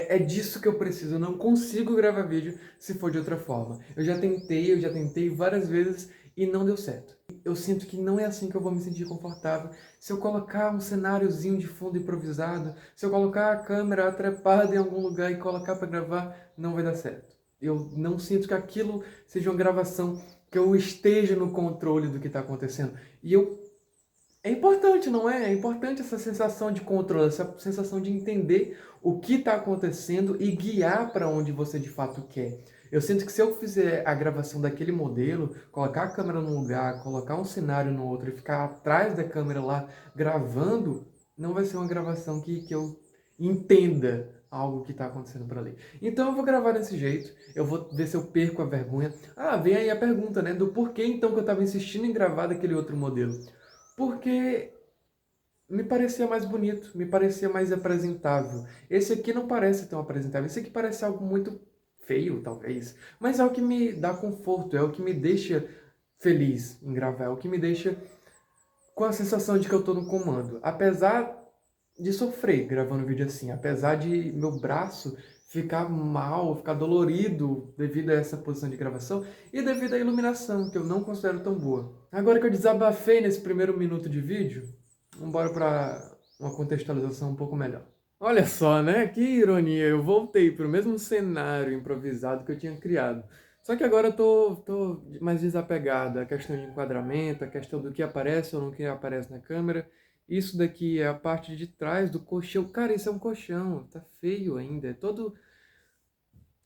É disso que eu preciso. Eu não consigo gravar vídeo se for de outra forma. Eu já tentei várias vezes e não deu certo. Eu sinto que não é assim que eu vou me sentir confortável. Se eu colocar um cenáriozinho de fundo improvisado, se eu colocar a câmera trepada em algum lugar e colocar para gravar, não vai dar certo. Eu não sinto que aquilo seja uma gravação que eu esteja no controle do que está acontecendo. E eu é importante, não é? É importante essa sensação de controle, essa sensação de entender o que está acontecendo e guiar para onde você de fato quer. Eu sinto que se eu fizer a gravação daquele modelo, colocar a câmera num lugar, colocar um cenário no outro e ficar atrás da câmera lá gravando, não vai ser uma gravação que eu entenda algo que está acontecendo por ali. Então eu vou gravar desse jeito, eu vou ver se eu perco a vergonha. Ah, vem aí a pergunta, né? Do porquê então que eu estava insistindo em gravar daquele outro modelo. Porque me parecia mais bonito, me parecia mais apresentável. Esse aqui não parece tão apresentável. Esse aqui parece algo muito feio, talvez. Mas é o que me dá conforto, é o que me deixa feliz em gravar, é o que me deixa com a sensação de que eu estou no comando. Apesar de sofrer gravando vídeo assim, apesar de meu braço ficar mal, ficar dolorido devido a essa posição de gravação e devido à iluminação, que eu não considero tão boa. Agora que eu desabafei nesse primeiro minuto de vídeo, vamos embora para uma contextualização um pouco melhor. Olha só, né? Que ironia, eu voltei para o mesmo cenário improvisado que eu tinha criado. Só que agora eu tô mais desapegado, a questão de enquadramento, a questão do que aparece ou não que aparece na câmera. Isso daqui é a parte de trás do colchão. Cara, isso é um colchão, tá feio ainda, é todo...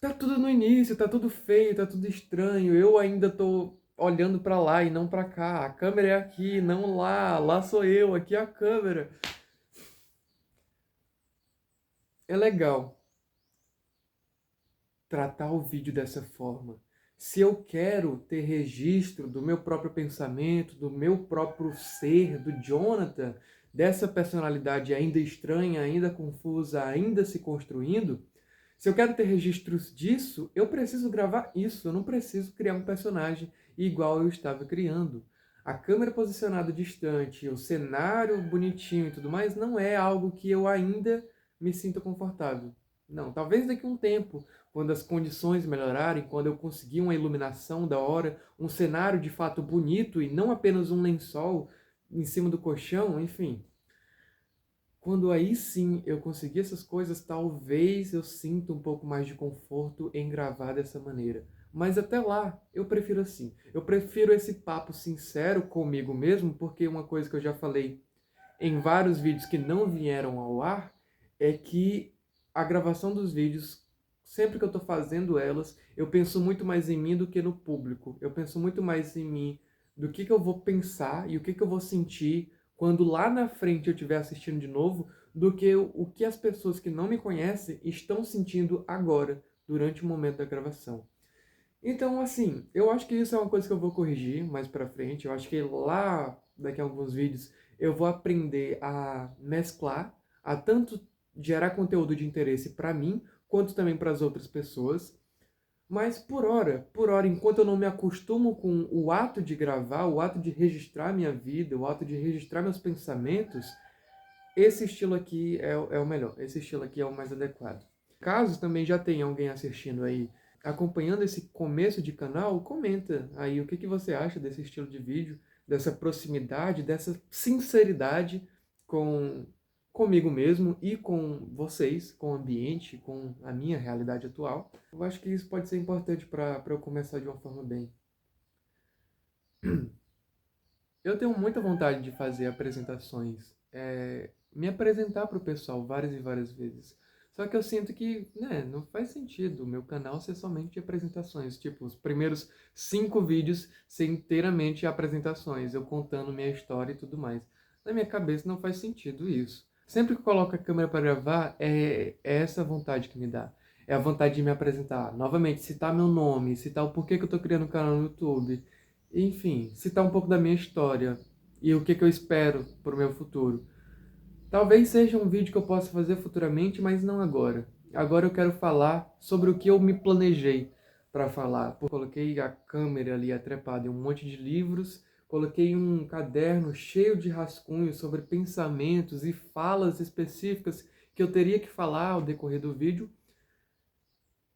Tá tudo no início, tá tudo feio, tá tudo estranho. Eu ainda tô olhando pra lá e não pra cá. A câmera é aqui, não lá. Lá sou eu, aqui é a câmera. É legal tratar o vídeo dessa forma. Se eu quero ter registro do meu próprio pensamento, do meu próprio ser, do Jonathan, dessa personalidade ainda estranha, ainda confusa, ainda se construindo, se eu quero ter registros disso, eu preciso gravar isso, eu não preciso criar um personagem igual eu estava criando. A câmera posicionada distante, o cenário bonitinho e tudo mais, não é algo que eu ainda me sinto confortável. Não, talvez daqui a um tempo, quando as condições melhorarem, quando eu conseguir uma iluminação da hora, um cenário de fato bonito e não apenas um lençol em cima do colchão, enfim. Quando aí sim eu conseguir essas coisas, talvez eu sinta um pouco mais de conforto em gravar dessa maneira. Mas até lá, eu prefiro assim. Eu prefiro esse papo sincero comigo mesmo, porque uma coisa que eu já falei em vários vídeos que não vieram ao ar é que a gravação dos vídeos, sempre que eu estou fazendo elas, eu penso muito mais em mim do que no público. Eu penso muito mais em mim, do que eu vou pensar e o que eu vou sentir quando lá na frente eu estiver assistindo de novo, do que o que as pessoas que não me conhecem estão sentindo agora, durante o momento da gravação. Então, assim, eu acho que isso é uma coisa que eu vou corrigir mais pra frente. Eu acho que lá, daqui a alguns vídeos, eu vou aprender a mesclar, a tanto gerar conteúdo de interesse pra mim, quanto também para as outras pessoas. Mas por hora, enquanto eu não me acostumo com o ato de gravar, o ato de registrar minha vida, o ato de registrar meus pensamentos, esse estilo aqui é o melhor. Esse estilo aqui é o mais adequado. Caso também já tenha alguém assistindo aí, acompanhando esse começo de canal, comenta aí o que você acha desse estilo de vídeo, dessa proximidade, dessa sinceridade com comigo mesmo e com vocês, com o ambiente, com a minha realidade atual. Eu acho que isso pode ser importante para eu começar de uma forma bem. Eu tenho muita vontade de fazer apresentações, me apresentar para o pessoal várias e várias vezes. Só que eu sinto que, né, não faz sentido o meu canal ser somente de apresentações. Tipo, os primeiros 5 vídeos ser inteiramente apresentações, eu contando minha história e tudo mais. Na minha cabeça não faz sentido isso. Sempre que eu coloco a câmera para gravar, é essa vontade que me dá. É a vontade de me apresentar. Novamente, citar meu nome, citar o porquê que eu estou criando um canal no YouTube. Enfim, citar um pouco da minha história e o que eu espero para o meu futuro. Talvez seja um vídeo que eu possa fazer futuramente, mas não agora. Agora eu quero falar sobre o que eu me planejei para falar. Coloquei a câmera ali atrepada em um monte de livros, coloquei um caderno cheio de rascunhos sobre pensamentos e falas específicas que eu teria que falar ao decorrer do vídeo.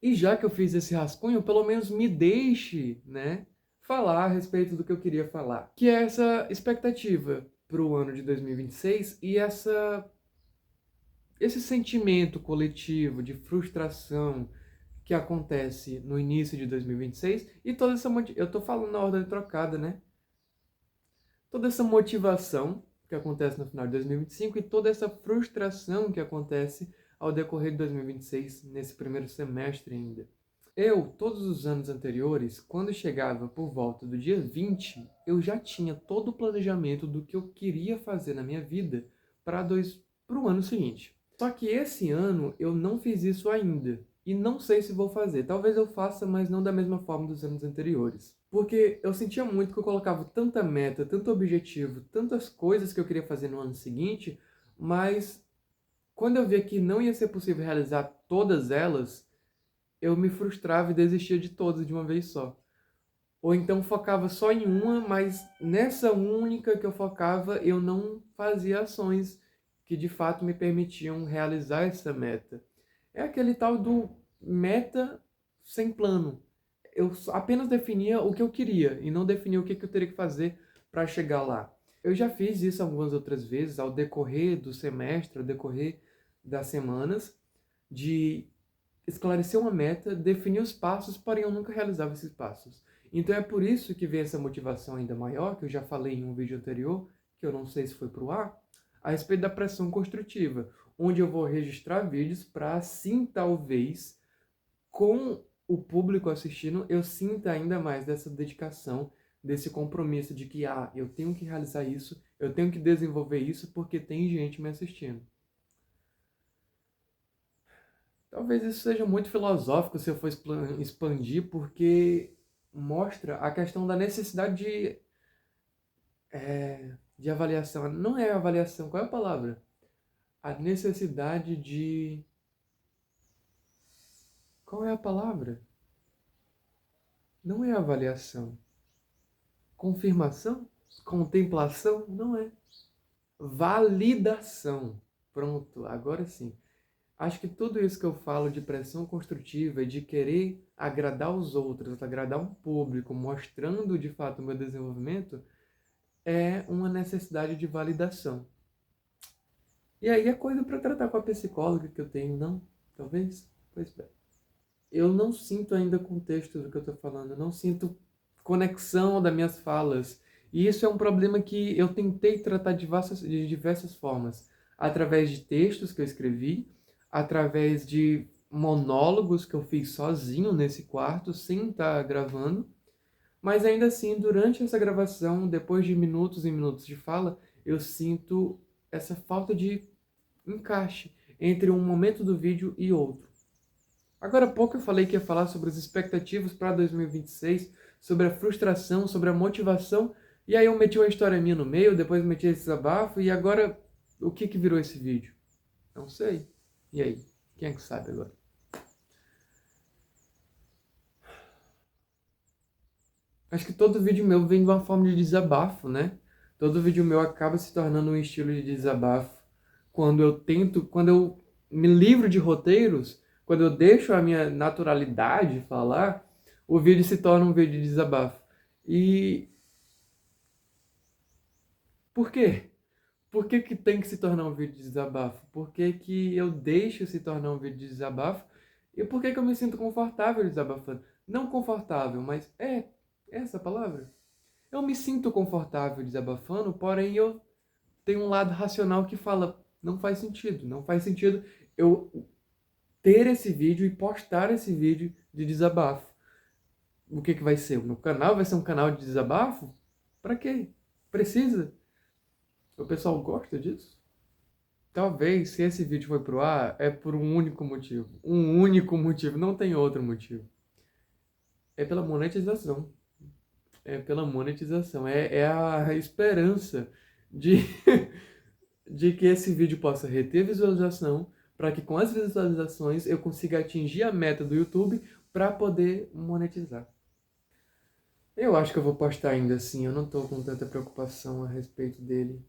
E já que eu fiz esse rascunho, pelo menos me deixe, né, falar a respeito do que eu queria falar. Que é essa expectativa para o ano de 2026 e esse sentimento coletivo de frustração que acontece no início de 2026 e toda essa... Eu tô falando na ordem trocada, né? Toda essa motivação que acontece no final de 2025 e toda essa frustração que acontece ao decorrer de 2026, nesse primeiro semestre ainda. Eu, todos os anos anteriores, quando chegava por volta do dia 20, eu já tinha todo o planejamento do que eu queria fazer na minha vida para o ano seguinte. Só que esse ano eu não fiz isso ainda. E não sei se vou fazer. Talvez eu faça, mas não da mesma forma dos anos anteriores. Porque eu sentia muito que eu colocava tanta meta, tanto objetivo, tantas coisas que eu queria fazer no ano seguinte, mas quando eu via que não ia ser possível realizar todas elas, eu me frustrava e desistia de todas de uma vez só. Ou então focava só em uma, mas nessa única que eu focava, eu não fazia ações que de fato me permitiam realizar essa meta. É aquele tal do meta sem plano. Eu apenas definia o que eu queria e não definia o que eu teria que fazer para chegar lá. Eu já fiz isso algumas outras vezes ao decorrer do semestre, ao decorrer das semanas, de esclarecer uma meta, definir os passos, porém eu nunca realizava esses passos. Então é por isso que vem essa motivação ainda maior, que eu já falei em um vídeo anterior, que eu não sei se foi para o ar, a respeito da pressão construtiva, onde eu vou registrar vídeos para assim, talvez, com o público assistindo, eu sinta ainda mais dessa dedicação, desse compromisso de que, eu tenho que realizar isso, eu tenho que desenvolver isso porque tem gente me assistindo. Talvez isso seja muito filosófico se eu for expandir, porque mostra a questão da necessidade de avaliação. Não é avaliação, qual é a palavra? A necessidade de... Qual é a palavra? Não é avaliação. Confirmação? Contemplação? Não é. Validação. Pronto, agora sim. Acho que tudo isso que eu falo de pressão construtiva, de querer agradar os outros, agradar um público, mostrando de fato o meu desenvolvimento, é uma necessidade de validação. E aí é coisa para tratar com a psicóloga que eu tenho, não? Talvez? Pois bem. Eu não sinto ainda contexto do que eu estou falando, eu não sinto conexão das minhas falas. E isso é um problema que eu tentei tratar de diversas formas. Através de textos que eu escrevi, através de monólogos que eu fiz sozinho nesse quarto, sem estar gravando. Mas ainda assim, durante essa gravação, depois de minutos e minutos de fala, eu sinto essa falta de encaixe entre um momento do vídeo e outro. Agora há pouco eu falei que ia falar sobre as expectativas para 2026, sobre a frustração, sobre a motivação, e aí eu meti uma história minha no meio, depois meti esse desabafo, e agora o que virou esse vídeo? Não sei. E aí? Quem é que sabe agora? Acho que todo vídeo meu vem de uma forma de desabafo, né? Todo vídeo meu acaba se tornando um estilo de desabafo. Quando eu me livro de roteiros, quando eu deixo a minha naturalidade falar, o vídeo se torna um vídeo de desabafo. E por quê? Por que que tem que se tornar um vídeo de desabafo? Por que que eu deixo se tornar um vídeo de desabafo? E por que que eu me sinto confortável desabafando? Não confortável, mas é essa a palavra? Eu me sinto confortável desabafando, porém eu tenho um lado racional que fala, não faz sentido, não faz sentido eu ter esse vídeo e postar esse vídeo de desabafo. O que que vai ser? O meu canal vai ser um canal de desabafo? Pra quê? Precisa? O pessoal gosta disso? Talvez, se esse vídeo foi pro ar, é por um único motivo. Um único motivo, não tem outro motivo. É pela monetização. É pela monetização. É a esperança de, de que esse vídeo possa reter visualização, para que com as visualizações eu consiga atingir a meta do YouTube para poder monetizar. Eu acho que eu vou postar ainda assim, eu não tô com tanta preocupação a respeito dele.